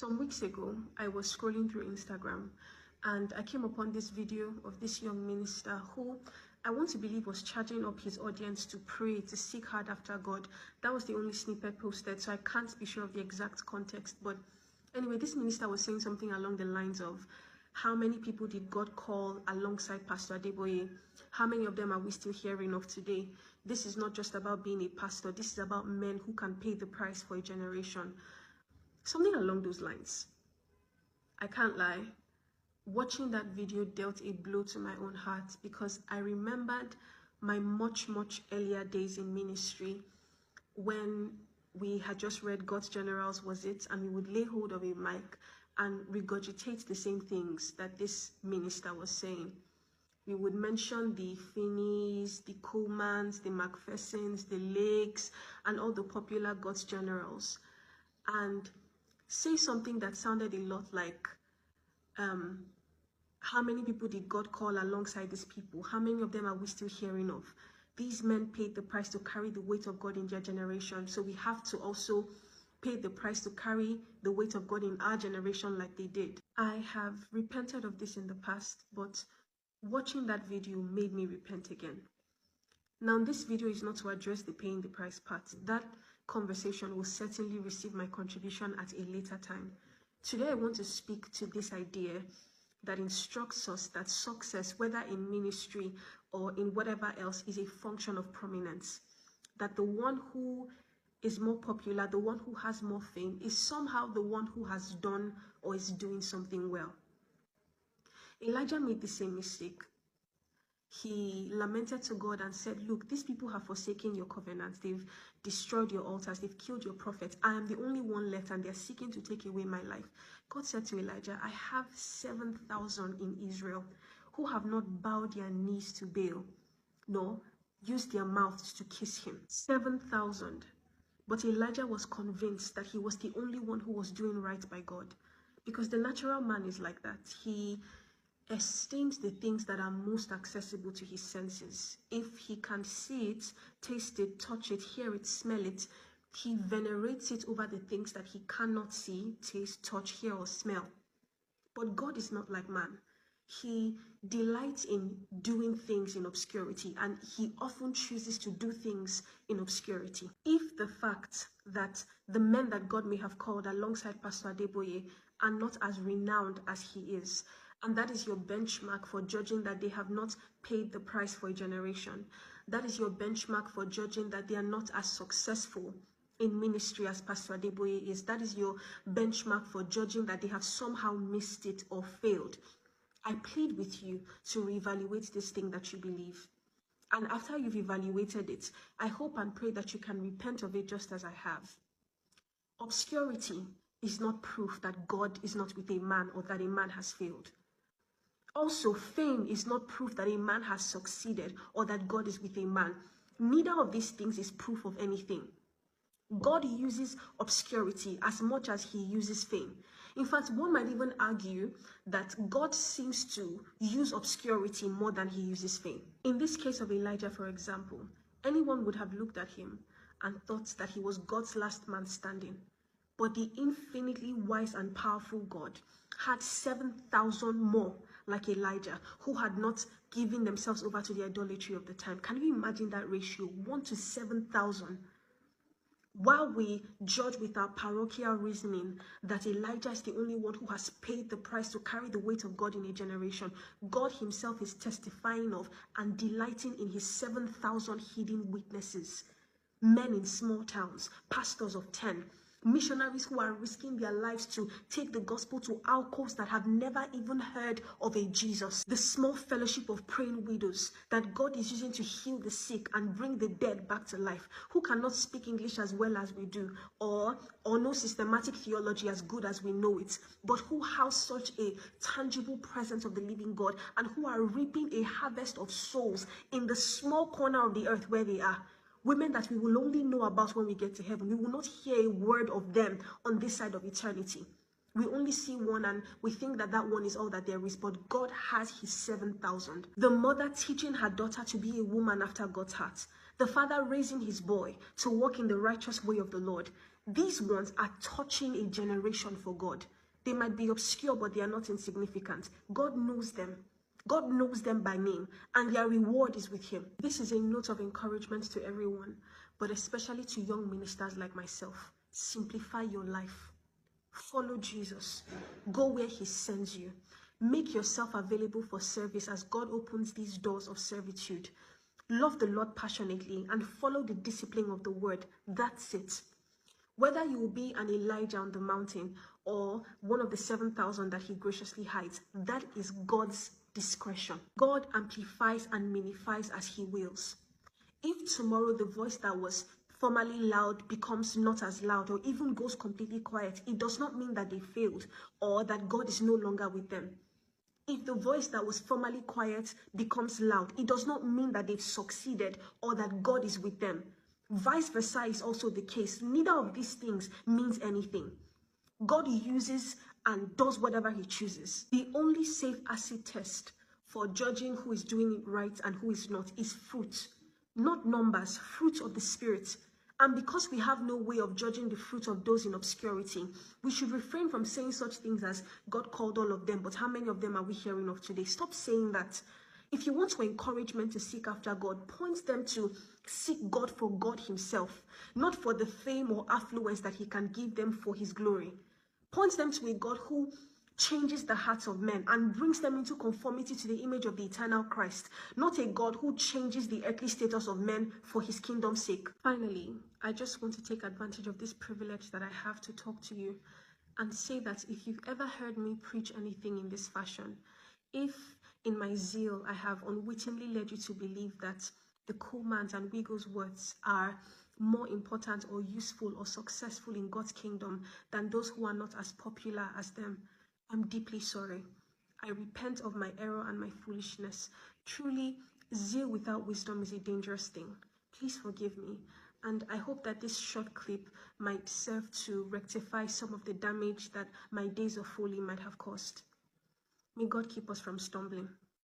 Some weeks ago, I was scrolling through Instagram and I came upon this video of this young minister who I want to believe was charging up his audience to pray, to seek hard after God. That was the only snippet posted, so I can't be sure of the exact context. But anyway, this minister was saying something along the lines of, how many people did God call alongside Pastor Ebere? How many of them are we still hearing of today? This is not just about being a pastor. This is about men who can pay the price for a generation. Something along those lines. I can't lie. Watching that video dealt a blow to my own heart because I remembered my much earlier days in ministry when we had just read God's Generals Was It, and we would lay hold of a mic and regurgitate the same things that this minister was saying. We would mention the Finneys, the Colemans, the McPhersons, the Lakes, and all the popular God's Generals, and say something that sounded a lot like, how many people did God call alongside these people? How many of them are we still hearing of? These men paid the price to carry the weight of God in their generation, so we have to also pay the price to carry the weight of God in our generation like they did. I have repented of this in the past, but watching that video made me repent again. Now, this video is not to address the paying the price part. That conversation will certainly receive my contribution at a later time. Today, I want to speak to this idea that instructs us that success, whether in ministry or in whatever else, is a function of prominence. That the one who is more popular, the one who has more fame, is somehow the one who has done or is doing something well. Elijah made the same mistake. He lamented to God and said, look, these people have forsaken your covenants. They've destroyed your altars. They've killed your prophets. I am the only one left and they're seeking to take away my life. God said to Elijah, I have 7,000 in Israel who have not bowed their knees to Baal, nor used their mouths to kiss him. 7,000. But Elijah was convinced that he was the only one who was doing right by God. Because the natural man is like that. He esteems the things that are most accessible to his senses. If he can see it, taste it, touch it, hear it, smell it, he venerates it over the things that he cannot see, taste, touch, hear, or smell. But God is not like man. He delights in doing things in obscurity, and he often chooses to do things in obscurity. If the fact that the men that God may have called alongside Pastor Ebere are not as renowned as he is, and that is your benchmark for judging that they have not paid the price for a generation, that is your benchmark for judging that they are not as successful in ministry as Pastor Ebere is, that is your benchmark for judging that they have somehow missed it or failed, I plead with you to reevaluate this thing that you believe. And after you've evaluated it, I hope and pray that you can repent of it just as I have. Obscurity is not proof that God is not with a man or that a man has failed. Also, fame is not proof that a man has succeeded or that God is with a man. Neither of these things is proof of anything. God uses obscurity as much as he uses fame. In fact, one might even argue that God seems to use obscurity more than he uses fame. In this case of Elijah, for example, anyone would have looked at him and thought that he was God's last man standing. But the infinitely wise and powerful God had 7,000 more like Elijah who had not given themselves over to the idolatry of the time. Can you imagine that ratio? 1 to 7,000. While we judge with our parochial reasoning that Elijah is the only one who has paid the price to carry the weight of God in a generation, God himself is testifying of and delighting in his 7,000 hidden witnesses. Men in small towns, pastors of 10, missionaries who are risking their lives to take the gospel to alcoves that have never even heard of a Jesus. The small fellowship of praying widows that God is using to heal the sick and bring the dead back to life, who cannot speak English as well as we do, or know systematic theology as good as we know it, but who house such a tangible presence of the living God and who are reaping a harvest of souls in the small corner of the earth where they are. Women that we will only know about when we get to heaven. We will not hear a word of them on this side of eternity. We only see one and we think that that one is all that there is, but God has his 7,000. The mother teaching her daughter to be a woman after God's heart. The father raising his boy to walk in the righteous way of the Lord. These ones are touching a generation for God. They might be obscure, but they are not insignificant. God knows them. God knows them by name, and their reward is with him. This is a note of encouragement to everyone, but especially to young ministers like myself. Simplify your life. Follow Jesus. Go where he sends you. Make yourself available for service as God opens these doors of servitude. Love the Lord passionately and follow the discipline of the word. That's it. Whether you will be an Elijah on the mountain or one of the 7,000 that he graciously hides, that is God's discretion. God amplifies and minifies as he wills. If tomorrow the voice that was formerly loud becomes not as loud or even goes completely quiet, it does not mean that they failed or that God is no longer with them. If the voice that was formerly quiet becomes loud, it does not mean that they've succeeded or that God is with them. Vice versa is also the case. Neither of these things means anything. God uses and does whatever he chooses. The only safe acid test for judging who is doing it right and who is not is fruit, not numbers, fruit of the Spirit. And because we have no way of judging the fruit of those in obscurity, we should refrain from saying such things as God called all of them, but how many of them are we hearing of today? Stop saying that. If you want to encourage men to seek after God, point them to seek God for God himself, not for the fame or affluence that he can give them for his glory. Point them to a God who changes the hearts of men and brings them into conformity to the image of the eternal Christ, not a God who changes the earthly status of men for his kingdom's sake. Finally, I just want to take advantage of this privilege that I have to talk to you and say that if you've ever heard me preach anything in this fashion, if in my zeal I have unwittingly led you to believe that the Kuhlmans and Wiggles words are more important or useful or successful in God's kingdom than those who are not as popular as them, I'm deeply sorry. I repent of my error and my foolishness. Truly, zeal without wisdom is a dangerous thing. Please forgive me. And I hope that this short clip might serve to rectify some of the damage that my days of folly might have caused. May God keep us from stumbling.